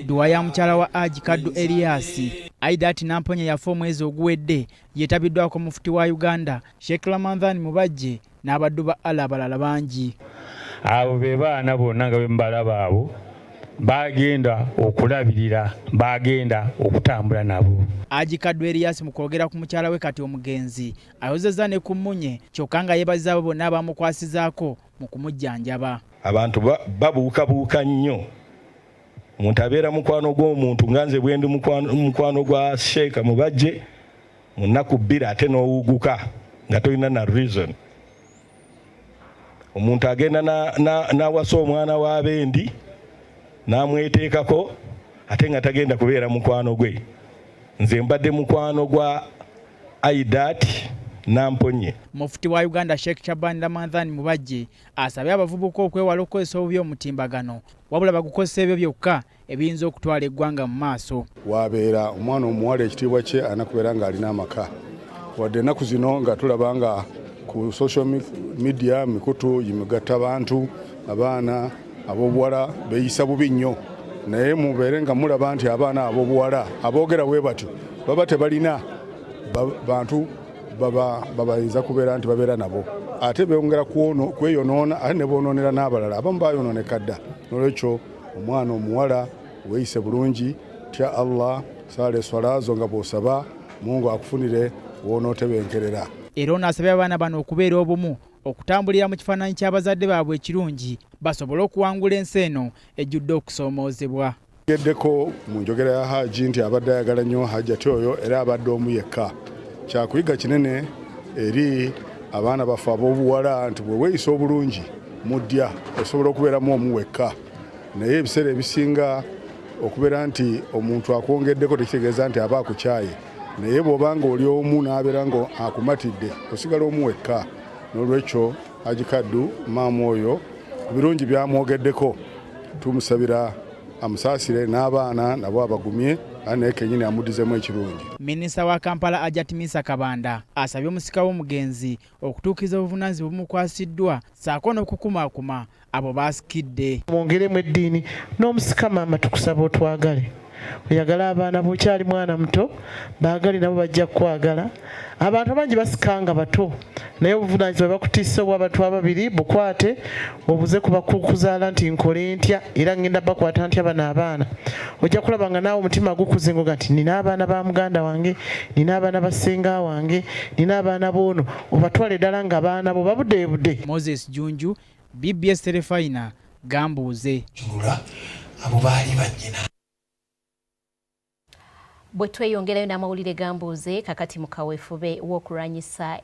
Duwa ya mukyala wa Haji Kaddu Elias Aidat Namponya yafa omwezi oguwedde yeetabiddwako mufuti wa Uganda Sheikh Ramadhan Mubajje n'abaddu ba Allah abalala bangi. Abo be baana bonna nga bembalaba abo bagenda okulabirira, bagenda okutambula nabo. Haji Kaddu Elias mu kwogera ku mukyala we kati omugenzi ayozezza ne ku mmunye kyokka nga yeebaza abo bonna abamukwasizaako mu kumujjanjaba. Abantu babuukabuuka nnyo. Omuntu abeera mukwano gw'omuntu nga nze bwe ndi mukwano gwa Sheikh Mubajje mu nnaku bbiri ate n'owuguka nga tolina na reason. Omuntu agenda n'awasa omwana w'abendi n'amweteekako ate nga tagenda kubeera mukwano gwe. Nze mbadde mukwano gwa Aidat Namponye. Mufuti wa Uganda Sheikh Ramadhan Mubajje asabye abavubuka okwewala okukozesa obubi omutimbagano wabula bagukozesa ebyo byokka ebiyinza okutwala eggwanga mu maaso. Wabeera omwana omuwala ekitiibwa kye anakubeera ng'alina amaka. Wadde ennaku zino nga tulaba nga ku social media mikutu yimugatta abantu abaana ab'obuwala beeyisa bubi nnyo. Naye mubeere nga mulaba nti abaana ab'obuwala aboogera bwe batyo baba tebalina bantu babayinza kubeera nti babeera nabo ate beongera kweyonoona ate ne bonoonera n'abalala abamu bayonooneka dda. Nolwekyo omwana omuwala weeyise bulungi tya Allah saala eswala zo nga bw'osaba Mungu akufunire w'onootebenkerera. Era onaasabye abaana bano okubeera obumu okutambulira mu kifaananyi ky'abazadde baabwe ekirungi basobole okuwangula ensi eno ejjudde okusoomoozebwa. Geddeko mu njogera ya Haji nti abadde ayagala nnyo Hajjati oyo era abadde omu yekka. Kyakuyiga kinene eri abaana baffe ab'obuwala nti bwe weeyisa obulungi muddya osobola okubeeramu omu wekka. Naye ebiseera ebisinga okubeera nti omuntu akwongeddeko tekitegeeza nti aba akukyaye. Naye bw'obanga oli omu n'abeera nga akumatidde osigala omu wekka. N'olwekyo Haji Kaddu maama oyo ebirungi byamwogeddeko tumusabira amusaasire n'abaana nabo abagumye naye kennyini amuddizemu ekirungi. Minisita wa Kampala Ajat Misa Kabanda asabye omusika w'omugenzi okutuukiza obuvunaanyizibwa bumukwasiddwa ssaako n'okukumaakuma abo baasikidde. Mwongeremu eddiini n'omusika maama tukusaba otwagale. Oyagala abaana bw'okyali mwana muto baagale nabo bajja kukwagala. Abantu bangi basikanga bato naye obuvunaanyizibwa bakutiisa obw'abantu ababiri bukwate obuze kubakuzaala nti nkole ntya era ngenda bakwata ntya bano abaana. Ojja kulaba nga naawe omutima gukuzingoga nti nina abaana ba muganda wange, nina abaana ba ssenga wange, nina abaana b'ono obatwale ddala nga baana bo babudde. Moses Junju, BBS Terefayina, Gambuuze. Abo baali bannyina. Bwe tweyongerayo n'amawulire Gambuuze kakati mu kaweefube w'okulwanyisa